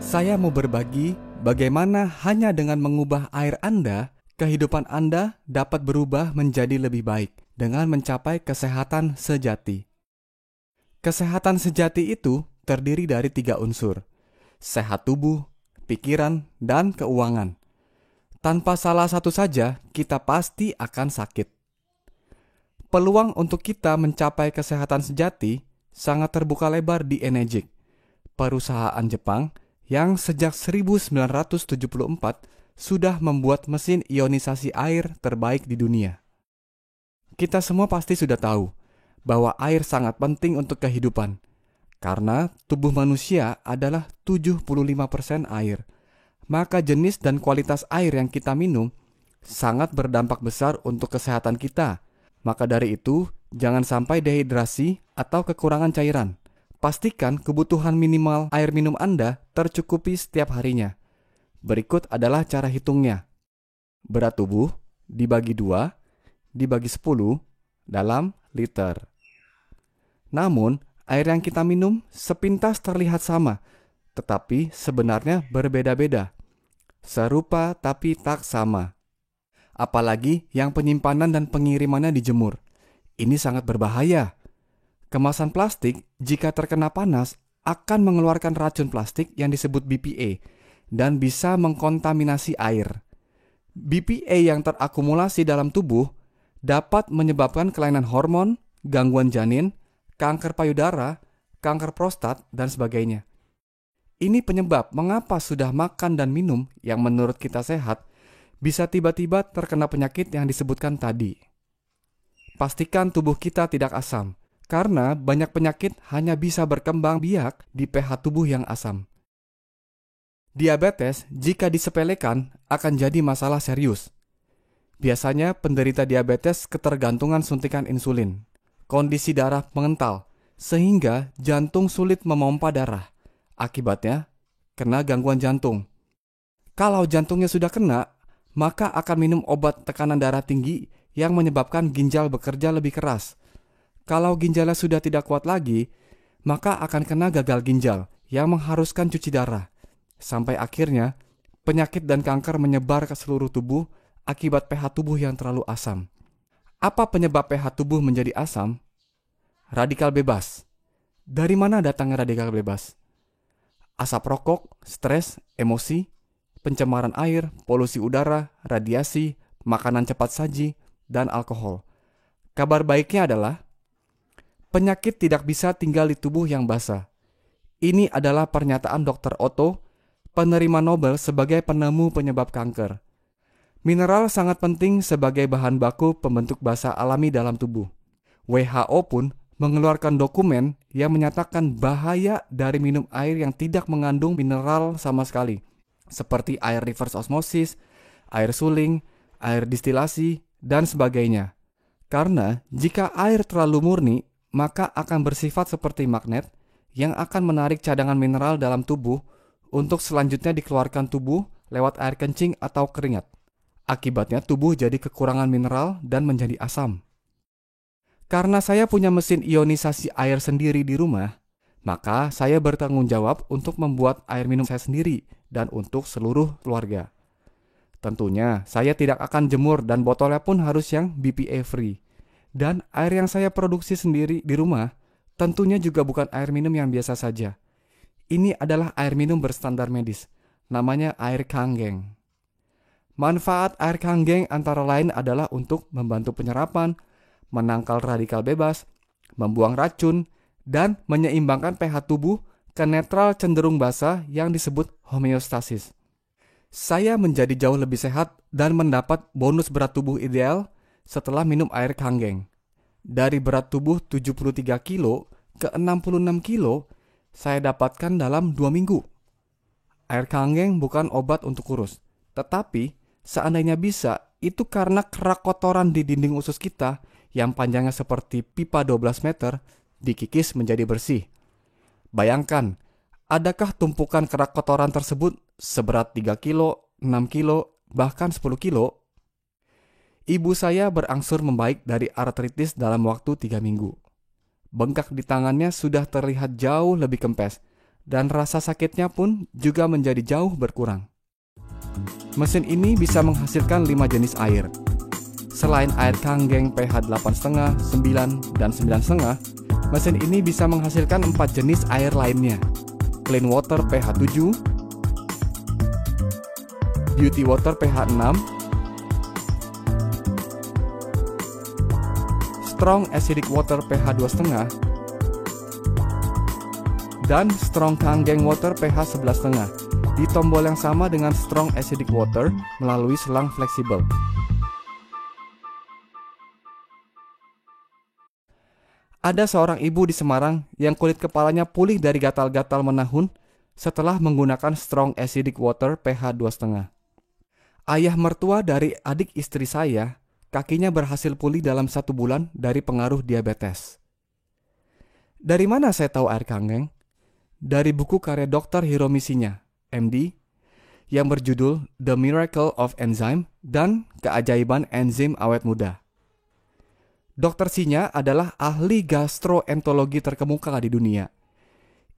Saya mau berbagi bagaimana hanya dengan mengubah air Anda, kehidupan Anda dapat berubah menjadi lebih baik dengan mencapai kesehatan sejati. Kesehatan sejati itu terdiri dari 3 unsur: sehat tubuh, pikiran, dan keuangan. Tanpa salah satu saja, kita pasti akan sakit. Peluang untuk kita mencapai kesehatan sejati sangat terbuka lebar di Enegic, perusahaan Jepang yang sejak 1974 sudah membuat mesin ionisasi air terbaik di dunia. Kita semua pasti sudah tahu bahwa air sangat penting untuk kehidupan, karena tubuh manusia adalah 75% air. Maka jenis dan kualitas air yang kita minum sangat berdampak besar untuk kesehatan kita. Maka dari itu, jangan sampai dehidrasi atau kekurangan cairan. Pastikan kebutuhan minimal air minum Anda tercukupi setiap harinya. Berikut adalah cara hitungnya. Berat tubuh dibagi 2, dibagi 10 dalam liter. Namun, air yang kita minum sepintas terlihat sama, tetapi sebenarnya berbeda-beda. Serupa tapi tak sama. Apalagi yang penyimpanan dan pengirimannya dijemur. Ini sangat berbahaya. Kemasan plastik jika terkena panas akan mengeluarkan racun plastik yang disebut BPA dan bisa mengkontaminasi air. BPA yang terakumulasi dalam tubuh dapat menyebabkan kelainan hormon, gangguan janin, kanker payudara, kanker prostat, dan sebagainya. Ini penyebab mengapa sudah makan dan minum yang menurut kita sehat bisa tiba-tiba terkena penyakit yang disebutkan tadi. Pastikan tubuh kita tidak asam, karena banyak penyakit hanya bisa berkembang biak di pH tubuh yang asam. Diabetes, jika disepelekan, akan jadi masalah serius. Biasanya penderita diabetes ketergantungan suntikan insulin, kondisi darah mengental, sehingga jantung sulit memompa darah. Akibatnya, kena gangguan jantung. Kalau jantungnya sudah kena, maka akan minum obat tekanan darah tinggi yang menyebabkan ginjal bekerja lebih keras. Kalau ginjalnya sudah tidak kuat lagi, maka akan kena gagal ginjal yang mengharuskan cuci darah. Sampai akhirnya, penyakit dan kanker menyebar ke seluruh tubuh akibat pH tubuh yang terlalu asam. Apa penyebab pH tubuh menjadi asam? Radikal bebas. Dari mana datangnya radikal bebas? Asap rokok, stres, emosi, pencemaran air, polusi udara, radiasi, makanan cepat saji, dan alkohol. Kabar baiknya adalah penyakit tidak bisa tinggal di tubuh yang basah. Ini adalah pernyataan Dr. Otto, penerima Nobel sebagai penemu penyebab kanker. Mineral sangat penting sebagai bahan baku pembentuk basa alami dalam tubuh. WHO pun mengeluarkan dokumen yang menyatakan bahaya dari minum air yang tidak mengandung mineral sama sekali, seperti air reverse osmosis, air suling, air distilasi, dan sebagainya. Karena jika air terlalu murni, maka akan bersifat seperti magnet yang akan menarik cadangan mineral dalam tubuh untuk selanjutnya dikeluarkan tubuh lewat air kencing atau keringat. Akibatnya tubuh jadi kekurangan mineral dan menjadi asam. Karena saya punya mesin ionisasi air sendiri di rumah, maka saya bertanggung jawab untuk membuat air minum saya sendiri dan untuk seluruh keluarga. Tentunya saya tidak akan jemur dan botolnya pun harus yang BPA free. Dan air yang saya produksi sendiri di rumah tentunya juga bukan air minum yang biasa saja. Ini adalah air minum berstandar medis, namanya air Kangen. Manfaat air Kangen antara lain adalah untuk membantu penyerapan, menangkal radikal bebas, membuang racun, dan menyeimbangkan pH tubuh ke netral cenderung basa yang disebut homeostasis. Saya menjadi jauh lebih sehat dan mendapat bonus berat tubuh ideal setelah minum air Kangen. Dari berat tubuh 73 kilo ke 66 kilo, saya dapatkan dalam 2 minggu. Air Kangen bukan obat untuk kurus, tetapi seandainya bisa, itu karena kerak kotoran di dinding usus kita yang panjangnya seperti pipa 12 meter dikikis menjadi bersih. Bayangkan, adakah tumpukan kerak kotoran tersebut seberat 3 kilo, 6 kilo, bahkan 10 kilo? Ibu saya berangsur membaik dari artritis dalam waktu 3 minggu. Bengkak di tangannya sudah terlihat jauh lebih kempes dan rasa sakitnya pun juga menjadi jauh berkurang. Mesin ini bisa menghasilkan 5 jenis air. Selain air Kangen pH 8,5, 9, dan 9,5, mesin ini bisa menghasilkan 4 jenis air lainnya. Clean Water pH 7, Beauty Water pH 6, Strong Acidic Water pH 2,5, dan Strong Kangen Water pH 11,5 di tombol yang sama dengan Strong Acidic Water melalui selang fleksibel. Ada seorang ibu di Semarang yang kulit kepalanya pulih dari gatal-gatal menahun setelah menggunakan Strong Acidic Water pH 2,5. Ayah mertua dari adik istri saya, kakinya berhasil pulih dalam 1 bulan dari pengaruh diabetes. Dari mana saya tahu air Kangen? Dari buku karya Dr. Hiromi Shinya, MD, yang berjudul The Miracle of Enzyme dan Keajaiban Enzim Awet Muda. Dr. Shinya adalah ahli gastroenterologi terkemuka di dunia.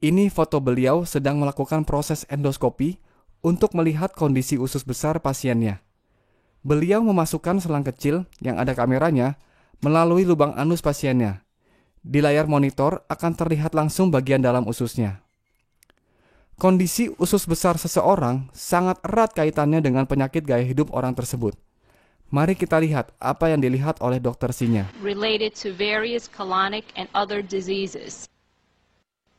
Ini foto beliau sedang melakukan proses endoskopi untuk melihat kondisi usus besar pasiennya. Beliau memasukkan selang kecil yang ada kameranya melalui lubang anus pasiennya. Di layar monitor akan terlihat langsung bagian dalam ususnya. Kondisi usus besar seseorang sangat erat kaitannya dengan penyakit gaya hidup orang tersebut. Mari kita lihat apa yang dilihat oleh Dr. Shinya. Related to various colonic and other diseases.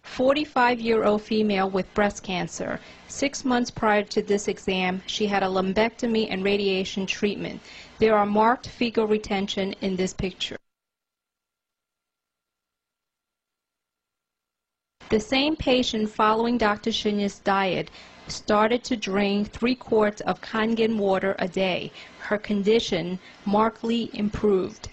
45-year-old female with breast cancer. 6 months prior to this exam, she had a lumpectomy and radiation treatment. There are marked fecal retention in this picture. The same patient following Dr. Shinya's diet started to drink 3 quarts of Kangen water a day. Her condition markedly improved.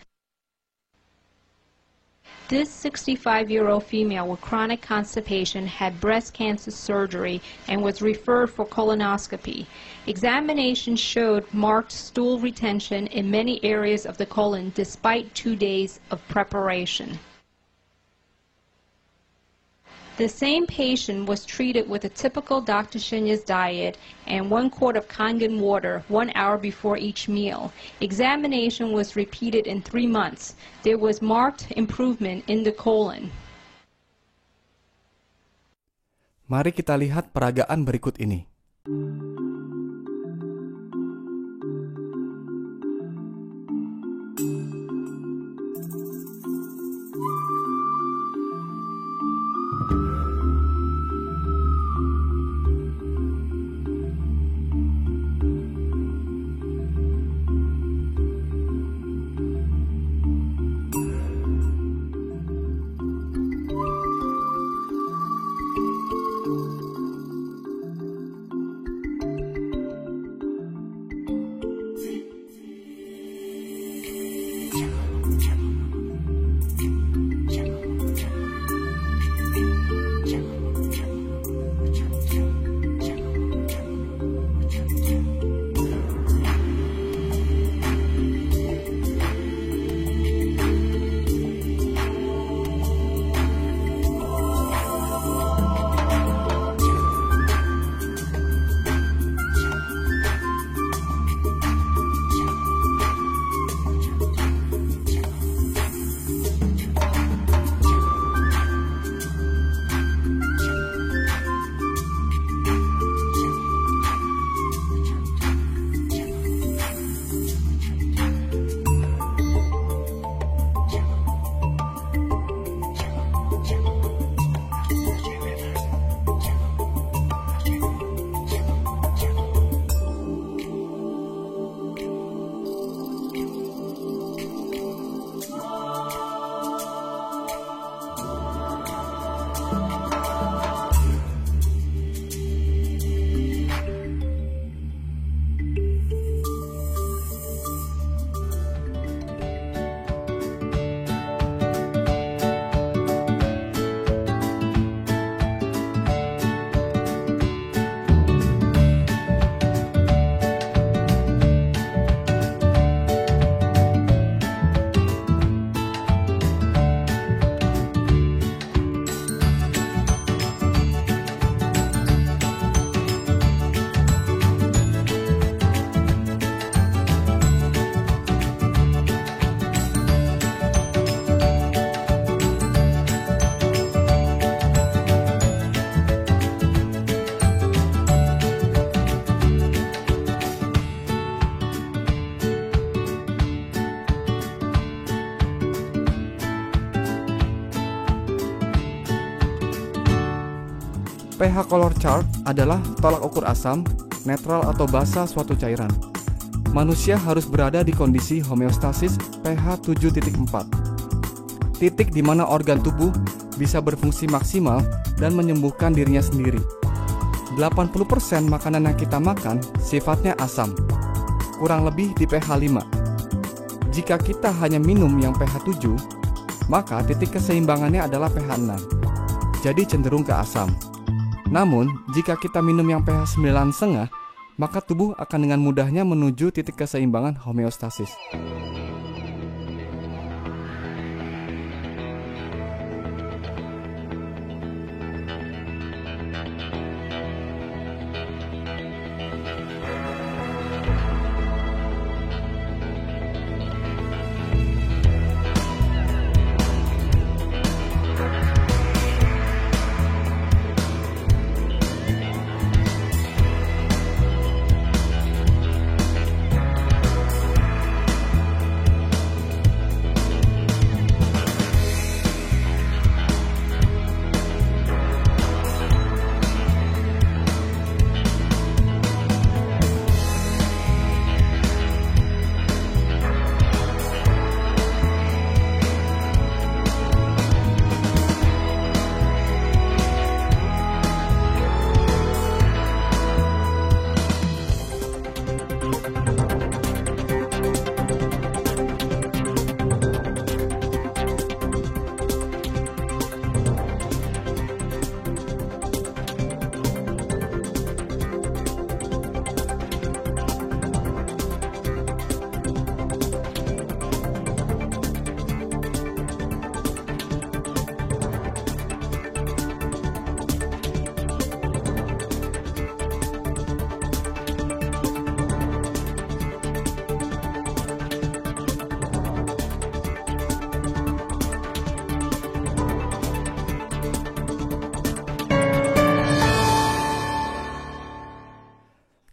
This 65-year-old female with chronic constipation had breast cancer surgery and was referred for colonoscopy. Examination showed marked stool retention in many areas of the colon despite 2 days of preparation. The same patient was treated with a typical Dr. Shinya's diet and 1 quart of Kangen water 1 hour before each meal. Examination was repeated in 3 months. There was marked improvement in the colon. Mari kita lihat peragaan berikut ini. pH color chart adalah tolak ukur asam, netral atau basa suatu cairan. Manusia harus berada di kondisi homeostasis pH 7.4. Titik di mana organ tubuh bisa berfungsi maksimal dan menyembuhkan dirinya sendiri. 80% makanan yang kita makan sifatnya asam, kurang lebih di pH 5. Jika kita hanya minum yang pH 7, maka titik keseimbangannya adalah pH 6, jadi cenderung ke asam. Namun, jika kita minum yang pH 9,5, maka tubuh akan dengan mudahnya menuju titik keseimbangan homeostasis.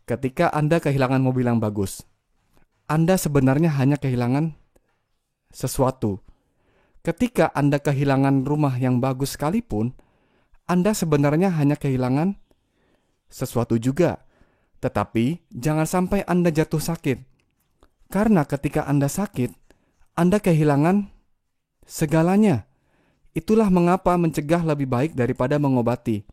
Ketika Anda kehilangan mobil yang bagus, Anda sebenarnya hanya kehilangan sesuatu. Ketika Anda kehilangan rumah yang bagus sekalipun, Anda sebenarnya hanya kehilangan sesuatu juga. Tetapi jangan sampai Anda jatuh sakit. Karena ketika Anda sakit, Anda kehilangan segalanya. Itulah mengapa mencegah lebih baik daripada mengobati.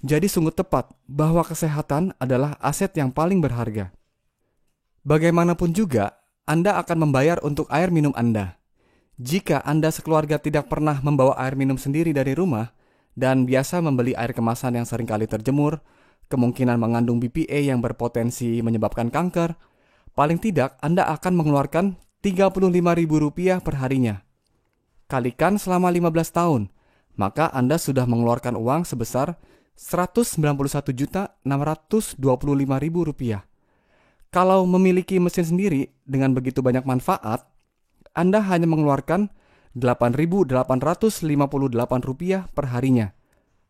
Jadi sungguh tepat bahwa kesehatan adalah aset yang paling berharga. Bagaimanapun juga, Anda akan membayar untuk air minum Anda. Jika Anda sekeluarga tidak pernah membawa air minum sendiri dari rumah dan biasa membeli air kemasan yang seringkali terjemur, kemungkinan mengandung BPA yang berpotensi menyebabkan kanker, paling tidak Anda akan mengeluarkan Rp35.000 per harinya. Kalikan selama 15 tahun, maka Anda sudah mengeluarkan uang sebesar Rp191.625.000. Kalau memiliki mesin sendiri dengan begitu banyak manfaat, Anda hanya mengeluarkan Rp8.858 per harinya.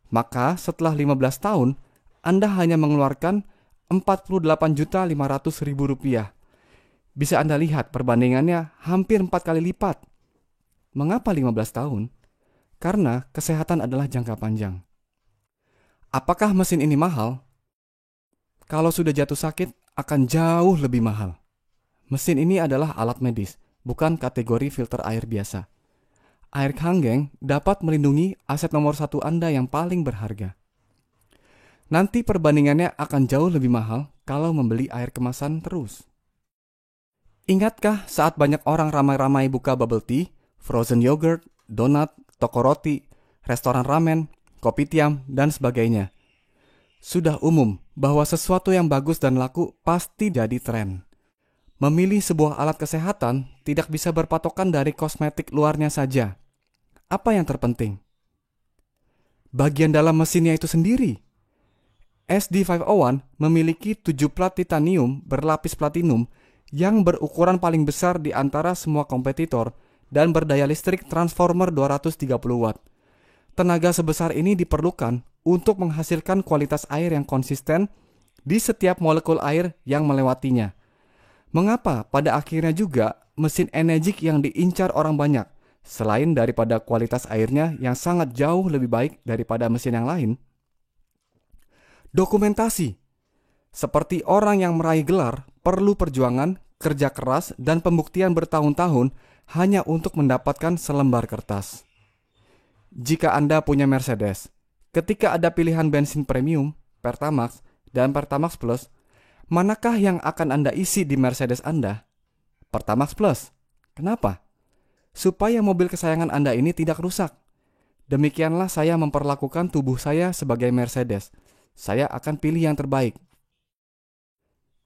Maka setelah 15 tahun, Anda hanya mengeluarkan Rp48.500.000. Bisa Anda lihat perbandingannya hampir 4 kali lipat. Mengapa 15 tahun? Karena kesehatan adalah jangka panjang. Apakah mesin ini mahal? Kalau sudah jatuh sakit, akan jauh lebih mahal. Mesin ini adalah alat medis, bukan kategori filter air biasa. Air Kangen dapat melindungi aset nomor 1 Anda yang paling berharga. Nanti perbandingannya akan jauh lebih mahal kalau membeli air kemasan terus. Ingatkah saat banyak orang ramai-ramai buka bubble tea, frozen yogurt, donat, toko roti, restoran ramen, kopitiam, dan sebagainya? Sudah umum bahwa sesuatu yang bagus dan laku pasti jadi tren. Memilih sebuah alat kesehatan tidak bisa berpatokan dari kosmetik luarnya saja. Apa yang terpenting? Bagian dalam mesinnya itu sendiri. SD501 memiliki 7 plat titanium berlapis platinum yang berukuran paling besar di antara semua kompetitor dan berdaya listrik transformer 230 watt. Tenaga sebesar ini diperlukan untuk menghasilkan kualitas air yang konsisten di setiap molekul air yang melewatinya. Mengapa pada akhirnya juga mesin Energik yang diincar orang banyak, selain daripada kualitas airnya yang sangat jauh lebih baik daripada mesin yang lain? Dokumentasi. Seperti orang yang meraih gelar, perlu perjuangan, kerja keras, dan pembuktian bertahun-tahun hanya untuk mendapatkan selembar kertas. Jika Anda punya Mercedes, ketika ada pilihan bensin premium, Pertamax, dan Pertamax Plus, manakah yang akan Anda isi di Mercedes Anda? Pertamax Plus. Kenapa? Supaya mobil kesayangan Anda ini tidak rusak. Demikianlah saya memperlakukan tubuh saya sebagai Mercedes. Saya akan pilih yang terbaik.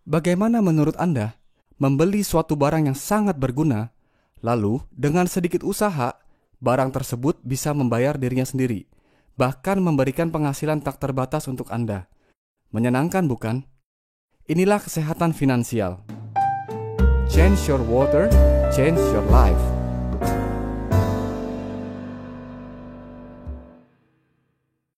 Bagaimana menurut Anda membeli suatu barang yang sangat berguna, lalu dengan sedikit usaha, barang tersebut bisa membayar dirinya sendiri, bahkan memberikan penghasilan tak terbatas untuk Anda? Menyenangkan bukan? Inilah kesehatan finansial. Change your water, change your life.